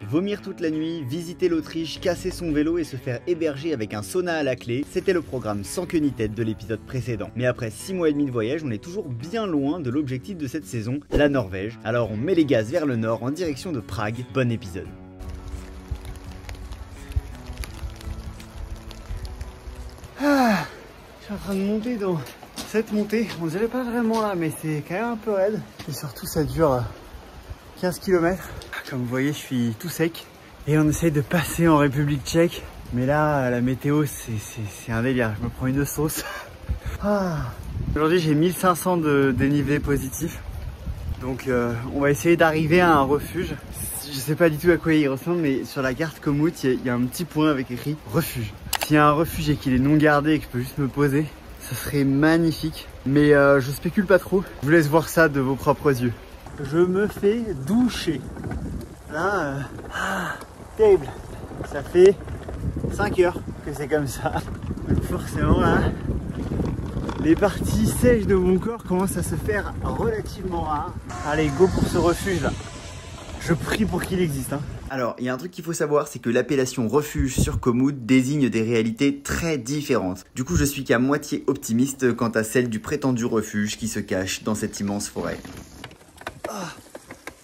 Vomir toute la nuit, visiter l'Autriche, casser son vélo et se faire héberger avec un sauna à la clé, c'était le programme sans queue ni tête de l'épisode précédent. Mais après 6 mois et demi de voyage, on est toujours bien loin de l'objectif de cette saison, la Norvège. Alors on met les gaz vers le nord en direction de Prague. Bon épisode. Ah, je suis en train de monter dans cette montée. On dirait pas vraiment là, mais c'est quand même un peu raide. Et surtout, ça dure 15 km. Comme vous voyez, je suis tout sec. Et on essaye de passer en République tchèque. Mais là, la météo, c'est un délire. Je me prends une sauce. Ah. Aujourd'hui, j'ai 1500 de dénivelé positif. Donc, on va essayer d'arriver à un refuge. Je sais pas du tout à quoi il ressemble, mais sur la carte Komoot, il y a un petit point avec écrit refuge. S'il y a un refuge et qu'il est non gardé et que je peux juste me poser, ça serait magnifique. Mais je spécule pas trop. Je vous laisse voir ça de vos propres yeux. Je me fais doucher. Là, terrible. Ça fait 5 heures que c'est comme ça. Donc forcément là, les parties sèches de mon corps commencent à se faire relativement rares. Allez, go pour ce refuge là. Je prie pour qu'il existe. Alors, il y a un truc qu'il faut savoir, c'est que l'appellation refuge sur Komoot désigne des réalités très différentes. Du coup, je suis qu'à moitié optimiste quant à celle du prétendu refuge qui se cache dans cette immense forêt. Ah,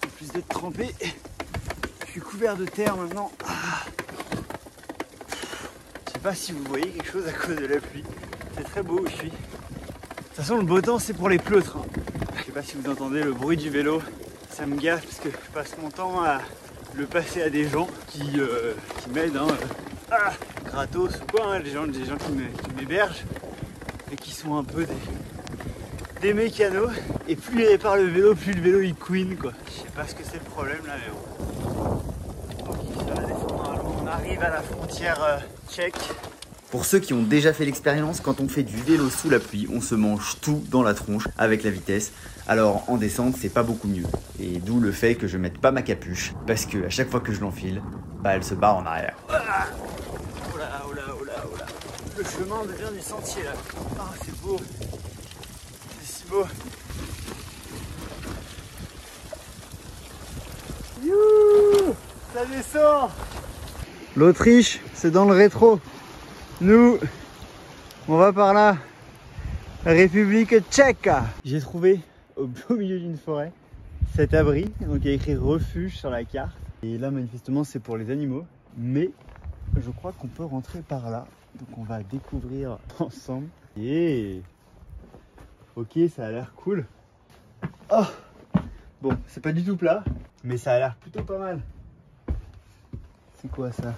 en plus d'être trempé, je suis couvert de terre maintenant. Ah. Je sais pas si vous voyez quelque chose à cause de la pluie. C'est très beau où je suis. De toute façon, le beau temps, c'est pour les pleutres. Je sais pas si vous entendez le bruit du vélo. Ça me gaffe parce que je passe mon temps à le passer à des gens qui m'aident, gratos ou quoi, des gens qui m'hébergent et qui sont un peu des mécanos. Et plus ils réparent le vélo, plus le vélo il couine quoi. Je sais pas ce que c'est le problème là, mais bon. Ok, ça va descendre, on arrive à la frontière tchèque. Pour ceux qui ont déjà fait l'expérience, quand on fait du vélo sous la pluie, on se mange tout dans la tronche avec la vitesse. Alors en descente, c'est pas beaucoup mieux. Et d'où le fait que je mette pas ma capuche, parce que à chaque fois que je l'enfile, elle se barre en arrière. Oh là, oh là, oh là, oh là. Le chemin devient du sentier là. Ah, c'est beau. C'est si beau. Youhou, ça descend. L'Autriche, c'est dans le rétro. Nous, on va par là. République tchèque. J'ai trouvé au beau milieu d'une forêt cet abri. Donc il y a écrit refuge sur la carte. Et là manifestement c'est pour les animaux. Mais je crois qu'on peut rentrer par là. Donc on va découvrir ensemble. Et ok, ça a l'air cool. Oh, bon, c'est pas du tout plat, mais ça a l'air plutôt pas mal. C'est quoi ça?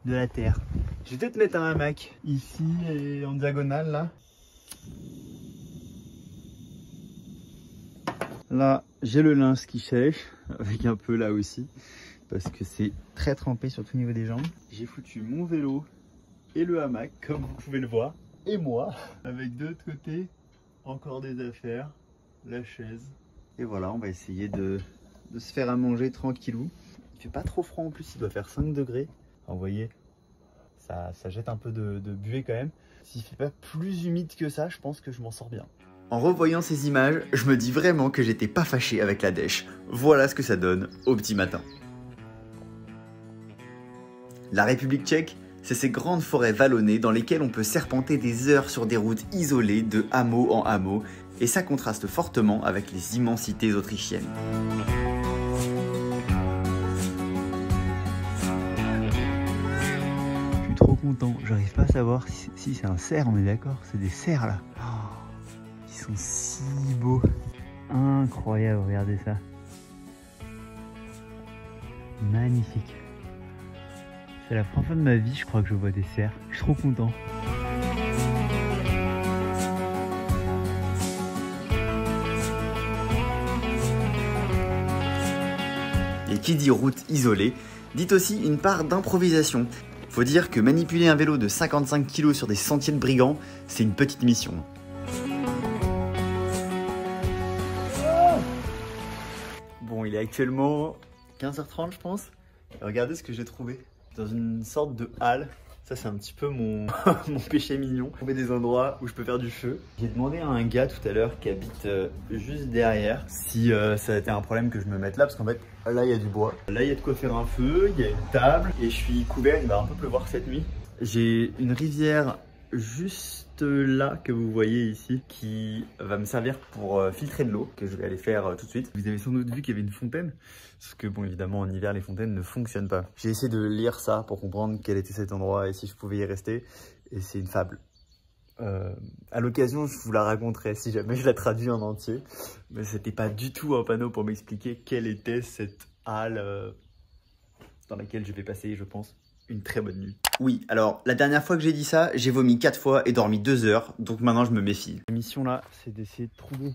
De la terre. Je vais peut-être mettre un hamac ici et en diagonale là. Là, j'ai le linge qui sèche, avec un peu là aussi, parce que c'est très trempé surtout au niveau des jambes. J'ai foutu mon vélo et le hamac, comme vous pouvez le voir, et moi, avec de l'autre côté, encore des affaires, la chaise. Et voilà, on va essayer de se faire à manger tranquillou. Il fait pas trop froid en plus, il doit faire 5 degrés. Alors, vous voyez, ça jette un peu de buée quand même. S'il fait pas plus humide que ça, je pense que je m'en sors bien. En revoyant ces images, je me dis vraiment que j'étais pas fâché avec la dèche. Voilà ce que ça donne au petit matin. La République tchèque, c'est ces grandes forêts vallonnées dans lesquelles on peut serpenter des heures sur des routes isolées de hameau en hameau, et ça contraste fortement avec les immensités autrichiennes. Je suis trop content, j'arrive pas à savoir si c'est un cerf, on est d'accord, c'est des cerfs là. Oh, ils sont si beaux. Incroyable, regardez ça. Magnifique. C'est la première fois de ma vie, je crois, que je vois des cerfs. Je suis trop content. Et qui dit route isolée, dit aussi une part d'improvisation. Faut dire que manipuler un vélo de 55 kg sur des sentiers de brigands, c'est une petite mission. Bon, il est actuellement 15h30 je pense. Et regardez ce que j'ai trouvé. Dans une sorte de halle. Ça c'est un petit peu mon, mon péché mignon. Trouver des endroits où je peux faire du feu. J'ai demandé à un gars tout à l'heure qui habite juste derrière si ça a été un problème que je me mette là, parce qu'en fait là il y a du bois. Là il y a de quoi faire un feu, il y a une table et je suis couvert, il va un peu pleuvoir cette nuit. J'ai une rivière juste là que vous voyez ici qui va me servir pour filtrer de l'eau, que je vais aller faire tout de suite. Vous avez sans doute vu qu'il y avait une fontaine, parce que bon évidemment en hiver les fontaines ne fonctionnent pas. J'ai essayé de lire ça pour comprendre quel était cet endroit et si je pouvais y rester, et c'est une fable. À l'occasion je vous la raconterai si jamais je la traduis en entier, mais c'était pas du tout un panneau pour m'expliquer quelle était cette halle dans laquelle je vais passer, je pense, une très bonne nuit. Oui, alors la dernière fois que j'ai dit ça, j'ai vomi 4 fois et dormi 2 heures, donc maintenant je me méfie. La mission là, c'est d'essayer de trouver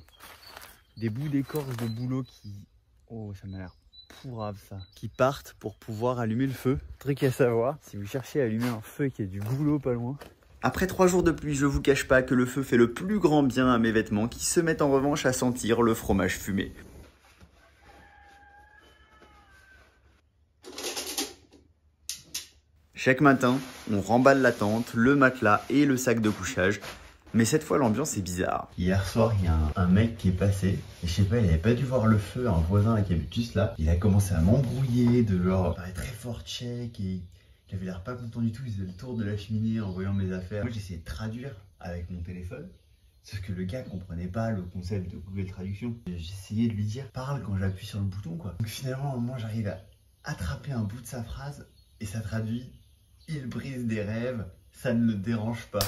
des bouts d'écorce de bouleau qui... Oh, ça m'a l'air pourrave ça. Qui partent pour pouvoir allumer le feu. Truc à savoir, si vous cherchez à allumer un feu et qu'il y a du bouleau pas loin. Après 3 jours de pluie, je vous cache pas que le feu fait le plus grand bien à mes vêtements qui se mettent en revanche à sentir le fromage fumé. Chaque matin, on remballe la tente, le matelas et le sac de couchage. Mais cette fois, l'ambiance est bizarre. Hier soir, il y a un mec qui est passé. Et je sais pas, il avait pas dû voir le feu, un voisin qui habite juste là. Il a commencé à m'embrouiller, de genre, il paraît très fort tchèque. Et il avait l'air pas content du tout. Il faisait le tour de la cheminée en voyant mes affaires. Moi, j'essayais de traduire avec mon téléphone. Sauf que le gars comprenait pas le concept de Google Traduction. J'essayais de lui dire, parle quand j'appuie sur le bouton, quoi. Donc finalement, à un moment, j'arrive à attraper un bout de sa phrase et ça traduit. Il brise des rêves, ça ne le dérange pas.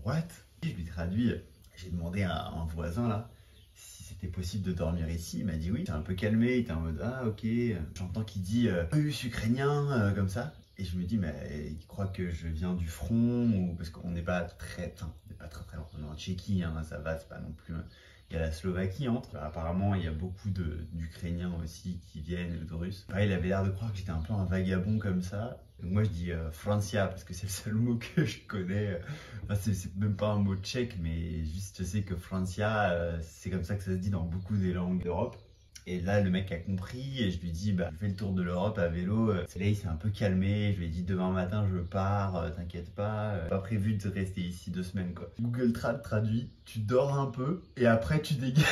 What? Je lui traduis, j'ai demandé à un voisin là si c'était possible de dormir ici. Il m'a dit oui. Il s'est un peu calmé, il était en mode ah ok. J'entends qu'il dit russe ukrainien comme ça. Et je me dis mais il croit que je viens du front ou parce qu'on n'est pas très loin. On est en Tchéquie, hein, ça va, c'est pas non plus. Il y a la Slovaquie entre. Apparemment, il y a beaucoup d'Ukrainiens aussi qui viennent, de Russes. Pareil, il avait l'air de croire que j'étais un peu un vagabond comme ça. Donc moi, je dis Francia parce que c'est le seul mot que je connais. Enfin, c'est même pas un mot tchèque, mais juste je sais que Francia, c'est comme ça que ça se dit dans beaucoup des langues d'Europe. Et là, le mec a compris et je lui dis, bah, je fais le tour de l'Europe à vélo. Là, il s'est un peu calmé. Je lui ai dit, demain matin, je pars, t'inquiète pas. Pas prévu de rester ici 2 semaines, quoi. Google Trad traduit, tu dors un peu et après, tu dégages.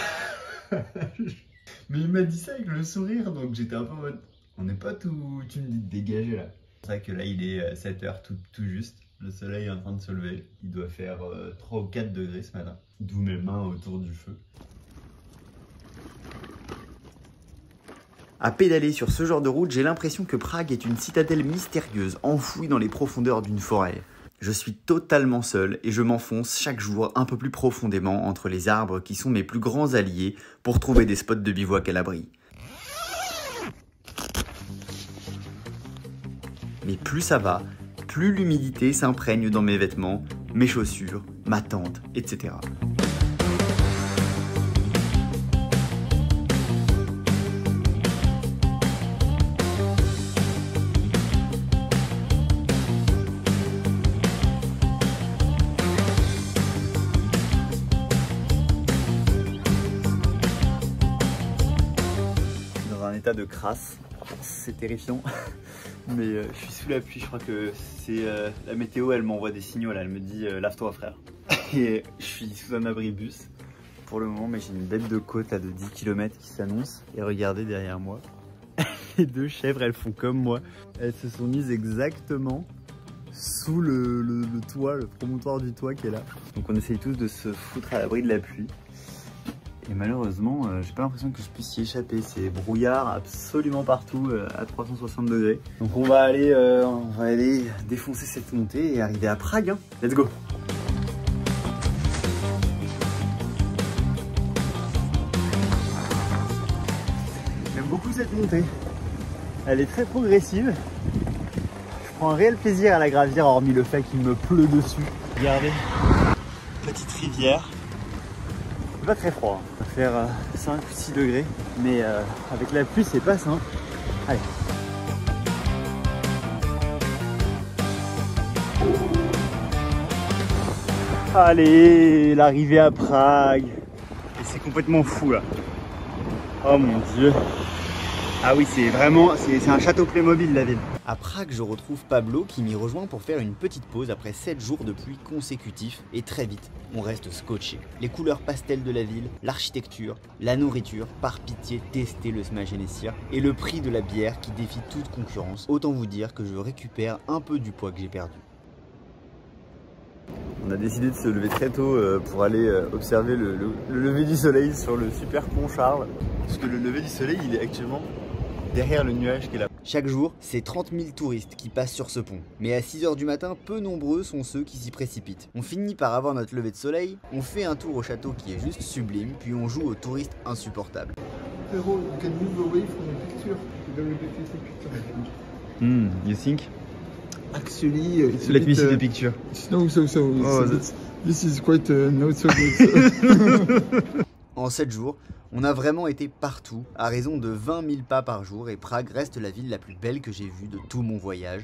Mais il m'a dit ça avec le sourire, donc j'étais un peu en mode, on n'est pas tout, tu me dis de dégager là. C'est vrai que là, il est 7 h tout juste. Le soleil est en train de se lever. Il doit faire 3 ou 4 degrés ce matin. D'où mes mains autour du feu. À pédaler sur ce genre de route, j'ai l'impression que Prague est une citadelle mystérieuse, enfouie dans les profondeurs d'une forêt. Je suis totalement seul et je m'enfonce chaque jour un peu plus profondément entre les arbres qui sont mes plus grands alliés pour trouver des spots de bivouac à l'abri. Mais plus ça va, plus l'humidité s'imprègne dans mes vêtements, mes chaussures, ma tente, etc. De crasse, c'est terrifiant, mais je suis sous la pluie. Je crois que c'est la météo, elle m'envoie des signaux là, elle me dit lave-toi frère. Et je suis sous un abribus pour le moment, mais j'ai une bête de côte là de 10 km qui s'annonce. Et regardez derrière moi, les 2 chèvres, elles font comme moi, elles se sont mises exactement sous le toit, le promontoire du toit qui est là. Donc on essaye tous de se foutre à l'abri de la pluie. Et malheureusement, j'ai pas l'impression que je puisse y échapper. C'est brouillard absolument partout à 360 degrés. Donc on va aller défoncer cette montée et arriver à Prague. Hein. Let's go! J'aime beaucoup cette montée. Elle est très progressive. Je prends un réel plaisir à la gravir, hormis le fait qu'il me pleut dessus. Regardez, petite rivière. Pas très froid, ça va faire 5 ou 6 degrés, mais avec la pluie c'est pas simple. Allez. Allez, l'arrivée à Prague. Et c'est complètement fou là. Oh mon dieu. Ah oui, c'est vraiment, c'est un château Playmobil la ville. À Prague, je retrouve Pablo qui m'y rejoint pour faire une petite pause après 7 jours de pluie consécutifs et très vite, on reste scotché. Les couleurs pastel de la ville, l'architecture, la nourriture, par pitié, testez le Smash Hennessy et le prix de la bière qui défie toute concurrence. Autant vous dire que je récupère un peu du poids que j'ai perdu. On a décidé de se lever très tôt pour aller observer le lever du soleil sur le super pont Charles. Parce que le lever du soleil, il est actuellement derrière le nuage qui est là. Chaque jour, c'est 30 000 touristes qui passent sur ce pont. Mais à 6 h du matin, peu nombreux sont ceux qui s'y précipitent. On finit par avoir notre lever de soleil, on fait un tour au château qui est juste sublime, puis on joue aux touristes insupportables. You can move away from the picture. Very beautiful picture. You think? Actually, it's Let me see the picture. No, this is quite not so good. En 7 jours, on a vraiment été partout, à raison de 20 000 pas par jour, et Prague reste la ville la plus belle que j'ai vue de tout mon voyage,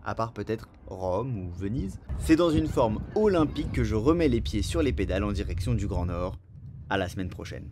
à part peut-être Rome ou Venise. C'est dans une forme olympique que je remets les pieds sur les pédales en direction du Grand Nord. À la semaine prochaine.